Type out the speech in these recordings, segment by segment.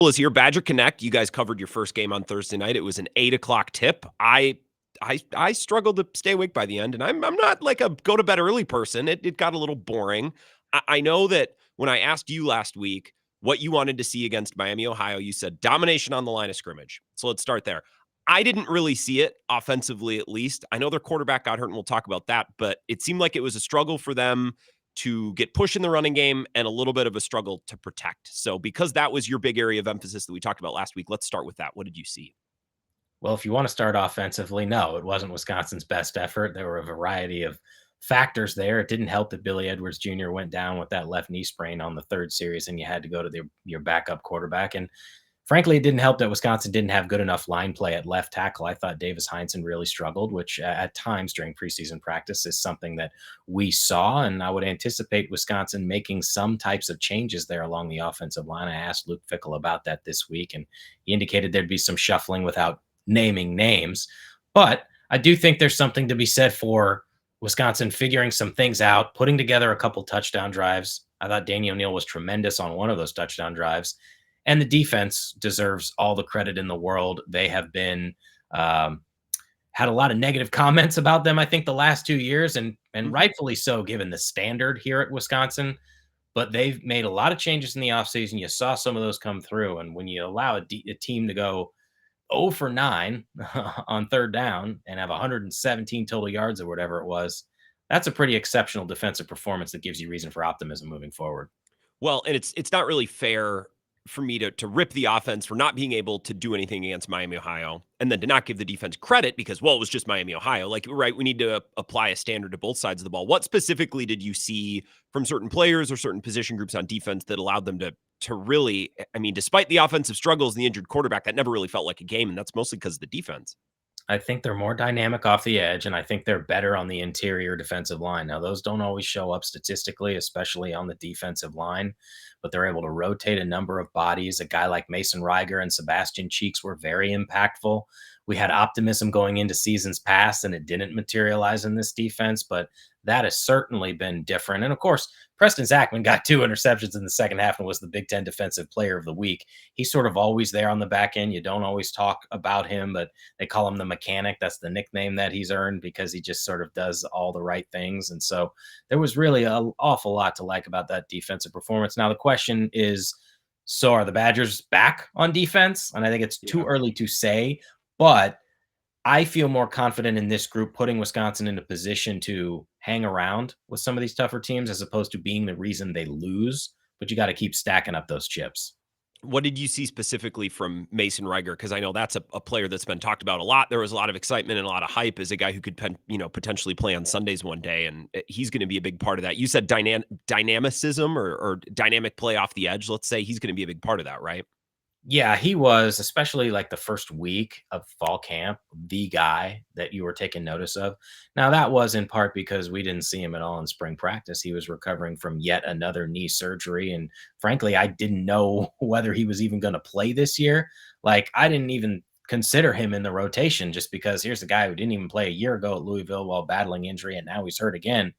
Was here, Badger Connect. You guys covered your first game on Thursday night. It was an 8 o'clock tip. I struggled to stay awake by the end, and I'm not like a go to bed early person. It got a little boring. I know that when I asked you last week what you wanted to see against Miami, Ohio, you said domination on the line of scrimmage. So let's start there. I didn't really see it offensively, at least. I know their quarterback got hurt, and we'll talk about that, but it seemed like it was a struggle for them to get push in the running game and a little bit of a struggle to protect. So, because that was your big area of emphasis that we talked about last week, let's start with that. What did you see? Well, if you want to start offensively, no, it wasn't Wisconsin's best effort. There were a variety of factors there. It didn't help that Billy Edwards Jr. went down with that left knee sprain on the third series, and you had to go to your backup quarterback. And frankly, it didn't help that Wisconsin didn't have good enough line play at left tackle. I thought Davis Heinsohn really struggled, which at times during preseason practice is something that we saw. And I would anticipate Wisconsin making some types of changes there along the offensive line. I asked Luke Fickle about that this week, and he indicated there'd be some shuffling without naming names. But I do think there's something to be said for Wisconsin figuring some things out, putting together a couple touchdown drives. I thought Danny O'Neill was tremendous on one of those touchdown drives. And the defense deserves all the credit in the world. They have been had a lot of negative comments about them, I think, the last 2 years, and Mhm. rightfully so, given the standard here at Wisconsin. But they've made a lot of changes in the offseason. You saw some of those come through. And when you allow a team to go 0 for 9 on third down and have 117 total yards or whatever it was, that's a pretty exceptional defensive performance that gives you reason for optimism moving forward. Well, and it's not really fair for me to rip the offense for not being able to do anything against Miami, Ohio, and then to not give the defense credit because, well, it was just Miami, Ohio. Like, right, we need to apply a standard to both sides of the ball. What specifically did you see from certain players or certain position groups on defense that allowed them to really, I mean, despite the offensive struggles and the injured quarterback, that never really felt like a game, and that's mostly because of the defense. I think they're more dynamic off the edge, and I think they're better on the interior defensive line. Now, those don't always show up statistically, especially on the defensive line, but they're able to rotate a number of bodies. A guy like Mason Reiger and Sebastian Cheeks were very impactful. We had optimism going into seasons past, and it didn't materialize in this defense, but that has certainly been different. And of course, Preston Zachman got 2 interceptions in the second half and was the Big Ten Defensive Player of the Week. He's sort of always there on the back end. You don't always talk about him, but they call him the mechanic. That's the nickname that he's earned because he just sort of does all the right things. And so there was really an awful lot to like about that defensive performance. Now, the question is, so are the Badgers back on defense? And I think it's too Yeah. early to say, but I feel more confident in this group putting Wisconsin in a position to hang around with some of these tougher teams as opposed to being the reason they lose. But you got to keep stacking up those chips. What did you see specifically from Mason Reiger? Because I know that's a player that's been talked about a lot. There was a lot of excitement and a lot of hype as a guy who could, potentially play on Sundays one day, and he's going to be a big part of that. You said dynamicism or dynamic play off the edge. Let's say he's going to be a big part of that, right? Yeah, he was, especially like the first week of fall camp, the guy that you were taking notice of. Now, that was in part because we didn't see him at all in spring practice. He was recovering from yet another knee surgery. And frankly, I didn't know whether he was even going to play this year. Like, I didn't even consider him in the rotation just because here's a guy who didn't even play a year ago at Louisville while battling injury, and now he's hurt again.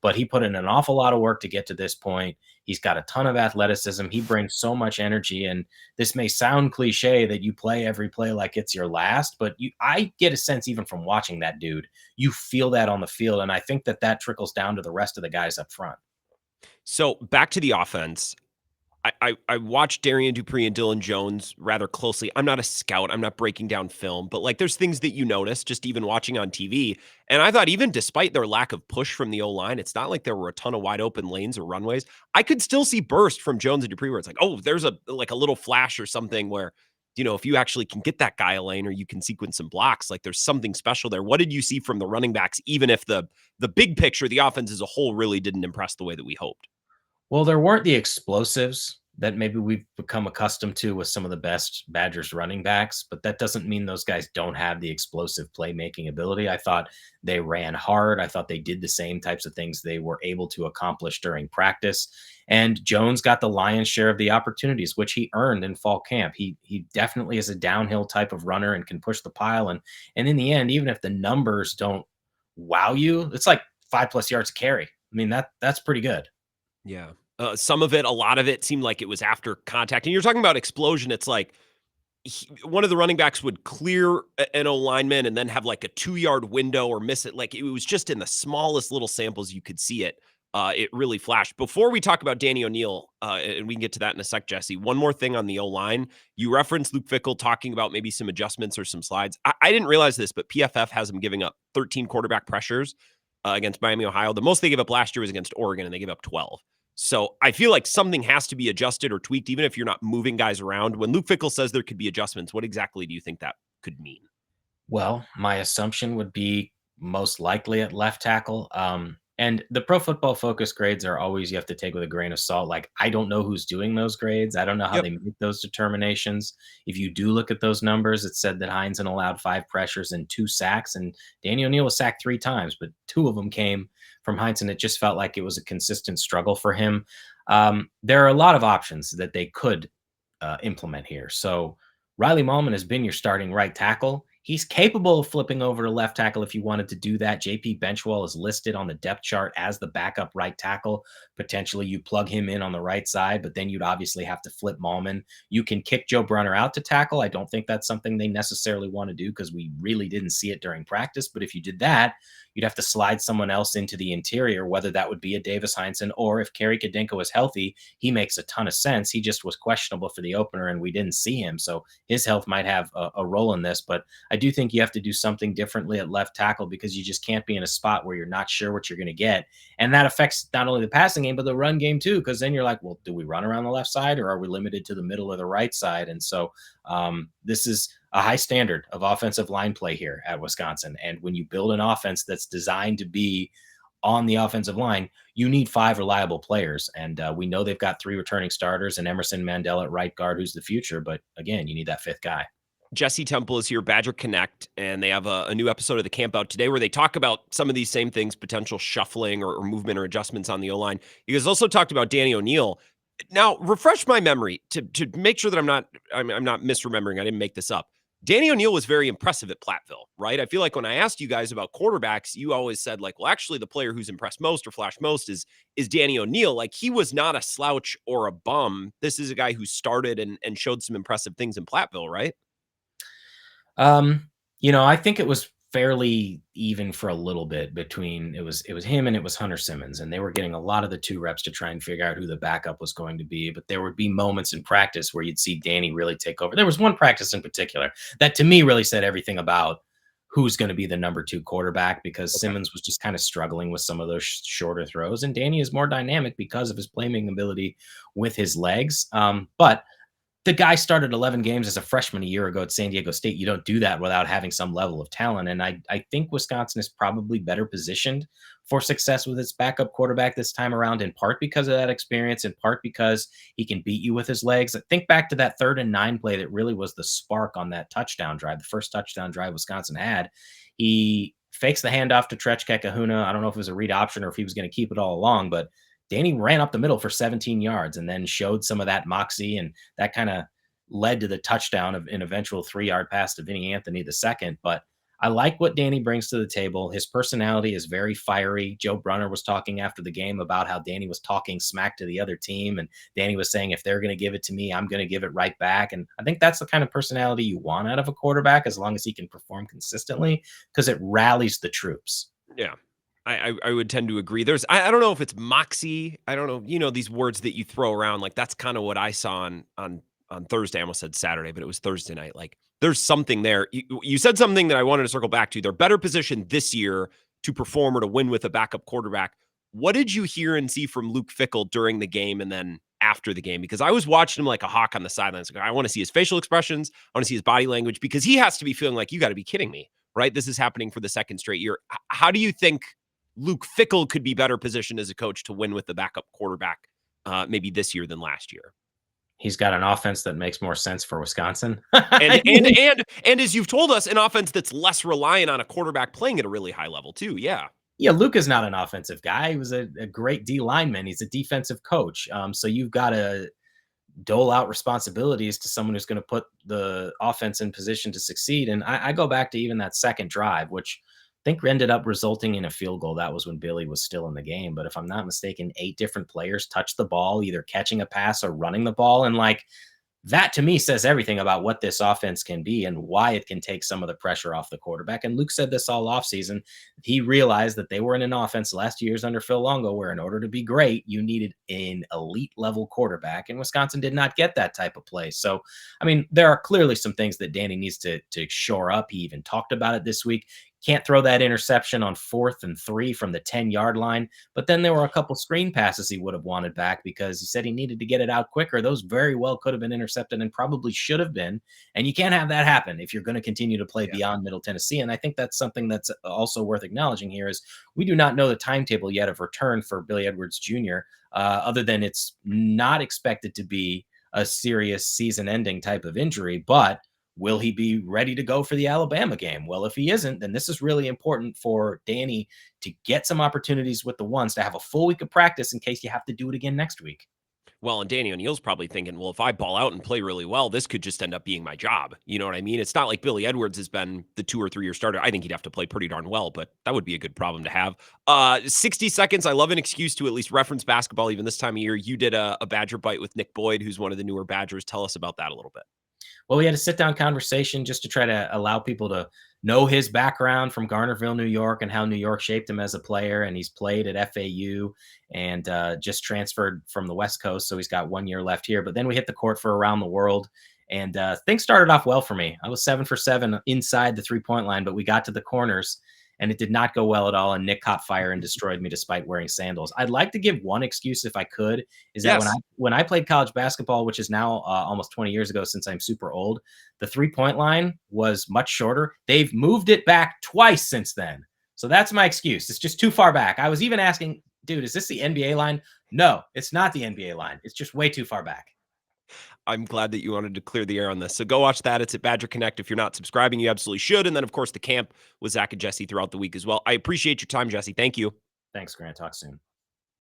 But he put in an awful lot of work to get to this point. He's got a ton of athleticism. He brings so much energy, and this may sound cliche that you play every play like it's your last, but I get a sense even from watching that dude, you feel that on the field, and I think that trickles down to the rest of the guys up front. So back to the offense. I watched Darian Dupree and Dylan Jones rather closely. I'm not a scout. I'm not breaking down film, but like there's things that you notice just even watching on TV. And I thought even despite their lack of push from the O line, it's not like there were a ton of wide open lanes or runways. I could still see burst from Jones and Dupree where it's like, oh, there's a little flash or something where, if you actually can get that guy a lane or you can sequence some blocks, like there's something special there. What did you see from the running backs, even if the big picture, the offense as a whole really didn't impress the way that we hoped? Well, there weren't the explosives that maybe we've become accustomed to with some of the best Badgers running backs, but that doesn't mean those guys don't have the explosive playmaking ability. I thought they ran hard. I thought they did the same types of things they were able to accomplish during practice. And Jones got the lion's share of the opportunities, which he earned in fall camp. He definitely is a downhill type of runner and can push the pile. And in the end, even if the numbers don't wow you, it's like 5+ yards a carry. I mean, that's pretty good. Yeah. Some of it, a lot of it seemed like it was after contact. And you're talking about explosion. It's like one of the running backs would clear an O lineman and then have like a 2-yard window or miss it. Like it was just in the smallest little samples you could see it. It really flashed. Before we talk about Danny O'Neil, and we can get to that in a sec, Jesse, one more thing on the O line. You referenced Luke Fickell talking about maybe some adjustments or some slides. I didn't realize this, but PFF has him giving up 13 quarterback pressures against Miami, Ohio. The most they gave up last year was against Oregon, and they gave up 12. So I feel like something has to be adjusted or tweaked, even if you're not moving guys around. When Luke Fickell says there could be adjustments, what exactly do you think that could mean? Well, my assumption would be most likely at left tackle. And the Pro Football Focus grades are always you have to take with a grain of salt. Like, I don't know who's doing those grades. I don't know how Yep. they make those determinations. If you do look at those numbers, it said that Heinzen allowed 5 pressures and 2 sacks, and Danny O'Neil was sacked 3 times, but 2 of them came from Heinzen. It just felt like it was a consistent struggle for him. There are a lot of options that they could implement here. So Riley Mallman has been your starting right tackle. He's capable of flipping over to left tackle if you wanted to do that. JP Benchwell is listed on the depth chart as the backup right tackle. Potentially, you plug him in on the right side, but then you'd obviously have to flip Mallman. You can kick Joe Brunner out to tackle. I don't think that's something they necessarily want to do because we really didn't see it during practice. But if you did that, you'd have to slide someone else into the interior, whether that would be a Davis Heinzen or if Kerry Kadinko is healthy, he makes a ton of sense. He just was questionable for the opener and we didn't see him. So his health might have a role in this. But I do think you have to do something differently at left tackle because you just can't be in a spot where you're not sure what you're going to get. And that affects not only the passing game, but the run game too. Because then you're like, well, do we run around the left side or are we limited to the middle or the right side? And so this is a high standard of offensive line play here at Wisconsin. And when you build an offense that's designed to be on the offensive line, you need 5 reliable players. And we know they've got 3 returning starters and Emerson Mandela at right guard, who's the future. But again, you need that 5th guy. Jesse Temple is here, Badger Connect, and they have a new episode of the camp out today where they talk about some of these same things, potential shuffling or movement or adjustments on the O line. You guys also talked about Danny O'Neil. Now, refresh my memory to make sure that I'm not misremembering. I didn't make this up. Danny O'Neil was very impressive at Platteville, right? I feel like when I asked you guys about quarterbacks, you always said like, well, actually, the player who's impressed most or flashed most is Danny O'Neil. Like he was not a slouch or a bum. This is a guy who started and showed some impressive things in Platteville, right? Um, I think it was fairly even for a little bit between it was him and it was Hunter Simmons, and they were getting a lot of the 2 reps to try and figure out who the backup was going to be. But there would be moments in practice where you'd see Danny really take over. There was one practice in particular that to me really said everything about who's going to be the number 2 quarterback because Okay. Simmons was just kind of struggling with some of those shorter throws, and Danny is more dynamic because of his playmaking ability with his legs. But the guy started 11 games as a freshman a year ago at San Diego State. You don't do that without having some level of talent. And I think Wisconsin is probably better positioned for success with its backup quarterback this time around, in part because of that experience, in part because he can beat you with his legs. Think back to that 3rd and 9 play that really was the spark on that touchdown drive, the first touchdown drive Wisconsin had. He fakes the handoff to Trechke Kahuna. I don't know if it was a read option or if he was going to keep it all along, but Danny ran up the middle for 17 yards and then showed some of that moxie, and that kind of led to the touchdown of an eventual 3-yard pass to Vinny Anthony the second. But I like what Danny brings to the table. His personality is very fiery. Joe Brunner was talking after the game about how Danny was talking smack to the other team, and Danny was saying, if they're going to give it to me, I'm going to give it right back. And I think that's the kind of personality you want out of a quarterback as long as he can perform consistently because it rallies the troops. Yeah. I would tend to agree. I don't know if it's moxie. I don't know, these words that you throw around. Like that's kind of what I saw on Thursday. I almost said Saturday, but it was Thursday night. Like there's something there. You said something that I wanted to circle back to. They're better positioned this year to perform or to win with a backup quarterback. What did you hear and see from Luke Fickell during the game and then after the game? Because I was watching him like a hawk on the sidelines. Like, I want to see his facial expressions. I want to see his body language because he has to be feeling like you got to be kidding me, right? This is happening for the second straight year. How do you think Luke Fickell could be better positioned as a coach to win with the backup quarterback maybe this year than last year? He's got an offense that makes more sense for Wisconsin. And I and mean, and and as you've told us, an offense that's less reliant on a quarterback playing at a really high level too. Yeah. yeah, Luke is not an offensive guy. He was a great D lineman. He's a defensive coach. So you've got to dole out responsibilities to someone who's going to put the offense in position to succeed. And I go back to even that second drive, which think ended up resulting in a field goal. That was when Billy was still in the game. But if I'm not mistaken, 8 different players touched the ball, either catching a pass or running the ball. And like that to me says everything about what this offense can be and why it can take some of the pressure off the quarterback. And Luke said this all offseason. He realized that they were in an offense the last 2 years under Phil Longo where, in order to be great, you needed an elite level quarterback. And Wisconsin did not get that type of play. So, I mean, there are clearly some things that Danny needs to shore up. He even talked about it this week. Can't throw that interception on 4th and 3 from the 10-yard line. But then there were a couple screen passes he would have wanted back because he said he needed to get it out quicker. Those very well could have been intercepted and probably should have been. And you can't have that happen if you're going to continue to play Yeah. beyond Middle Tennessee. And I think that's something that's also worth acknowledging here is we do not know the timetable yet of return for Billy Edwards Jr., other than it's not expected to be a serious season-ending type of injury, but will he be ready to go for the Alabama game? Well, if he isn't, then this is really important for Danny to get some opportunities with the ones to have a full week of practice in case you have to do it again next week. Well, and Danny O'Neill's probably thinking, well, if I ball out and play really well, this could just end up being my job. You know what I mean? It's not like Billy Edwards has been the 2 or 3 year starter. I think he'd have to play pretty darn well, but that would be a good problem to have. 60 seconds. I love an excuse to at least reference basketball even this time of year. You did a Badger bite with Nick Boyd, who's one of the newer Badgers. Tell us about that a little bit. Well, we had a sit down conversation just to try to allow people to know his background from Garnerville, New York, and how New York shaped him as a player. And he's played at FAU and just transferred from the West Coast. So he's got 1 year left here. But then we hit the court for around the world. And things started off well for me. I was 7 for 7 inside the 3 point line, but we got to the corners and it did not go well at all. And Nick caught fire and destroyed me despite wearing sandals. I'd like to give one excuse if I could, is that Yes. when I played college basketball, which is now almost 20 years ago since I'm super old, the 3 point line was much shorter. They've moved it back twice since then. So that's my excuse. It's just too far back. I was even asking, dude, is this the NBA line? No, it's not the NBA line. It's just way too far back. I'm glad that you wanted to clear the air on this. So go watch that. It's at Badger Connect. If you're not subscribing, you absolutely should. And then, of course, the camp with Zach and Jesse throughout the week as well. I appreciate your time, Jesse. Thank you. Thanks, Grant. Talk soon.